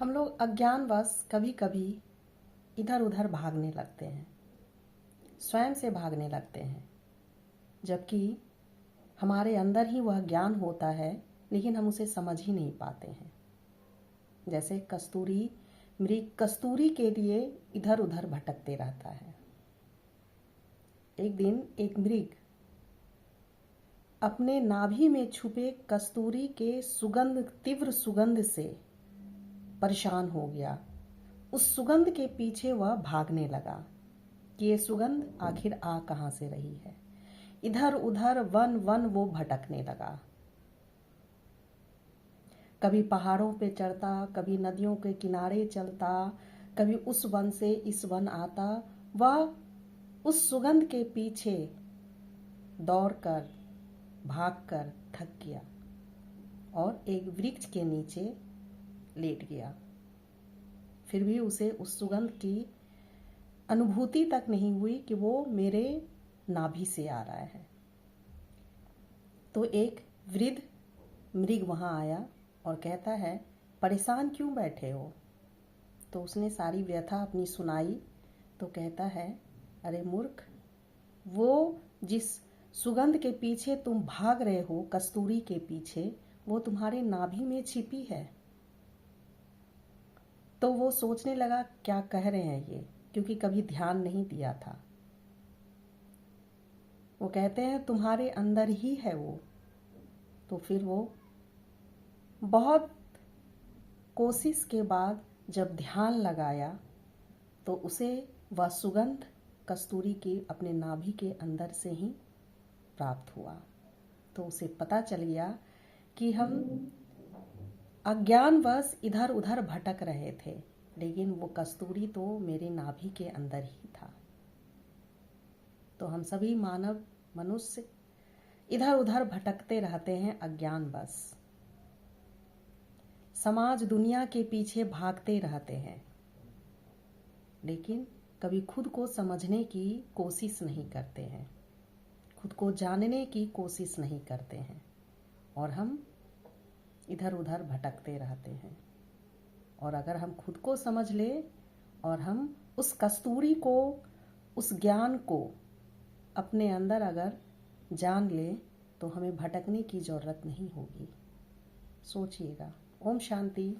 हम लोग अज्ञानवश कभी कभी इधर उधर भागने लगते हैं, स्वयं से भागने लगते हैं, जबकि हमारे अंदर ही वह ज्ञान होता है, लेकिन हम उसे समझ ही नहीं पाते हैं। जैसे कस्तूरी मृग कस्तूरी के लिए इधर उधर भटकते रहता है। एक दिन एक मृग अपने नाभि में छुपे कस्तूरी के तीव्र सुगंध से परेशान हो गया। उस सुगंध के पीछे वह भागने लगा कि ये सुगंध आखिर आ कहाँ से रही है। इधर उधर वन वन वो भटकने लगा। कभी पहाड़ों पे चढ़ता, कभी नदियों के किनारे चलता, कभी उस वन से इस वन आता। वह उस सुगंध के पीछे दौड़कर भागकर थक गया और एक वृक्ष के नीचे लेट गया। फिर भी उसे उस सुगंध की अनुभूति तक नहीं हुई कि वो मेरे नाभि से आ रहा है। तो एक वृद्ध मृग वहाँ आया और कहता है, परेशान क्यों बैठे हो? तो उसने सारी व्यथा अपनी सुनाई। तो कहता है, अरे मूर्ख, वो जिस सुगंध के पीछे तुम भाग रहे हो, कस्तूरी के पीछे, वो तुम्हारे नाभि में छिपी है। तो वो सोचने लगा क्या कह रहे हैं ये, क्योंकि कभी ध्यान नहीं दिया था। वो कहते हैं तुम्हारे अंदर ही है वो। तो फिर वो बहुत कोशिश के बाद जब ध्यान लगाया तो उसे वह सुगंध कस्तूरी की अपने नाभि के अंदर से ही प्राप्त हुआ। तो उसे पता चल गया कि हम अज्ञानवश इधर उधर भटक रहे थे, लेकिन वो कस्तूरी तो मेरे नाभि के अंदर ही था। तो हम सभी मनुष्य इधर उधर भटकते रहते हैं अज्ञानवश। समाज दुनिया के पीछे भागते रहते हैं, लेकिन कभी खुद को समझने की कोशिश नहीं करते हैं, खुद को जानने की कोशिश नहीं करते हैं, और हम इधर उधर भटकते रहते हैं। और अगर हम खुद को समझ ले और हम उस कस्तूरी को, उस ज्ञान को अपने अंदर अगर जान ले, तो हमें भटकने की ज़रूरत नहीं होगी। सोचिएगा। ओम शांति।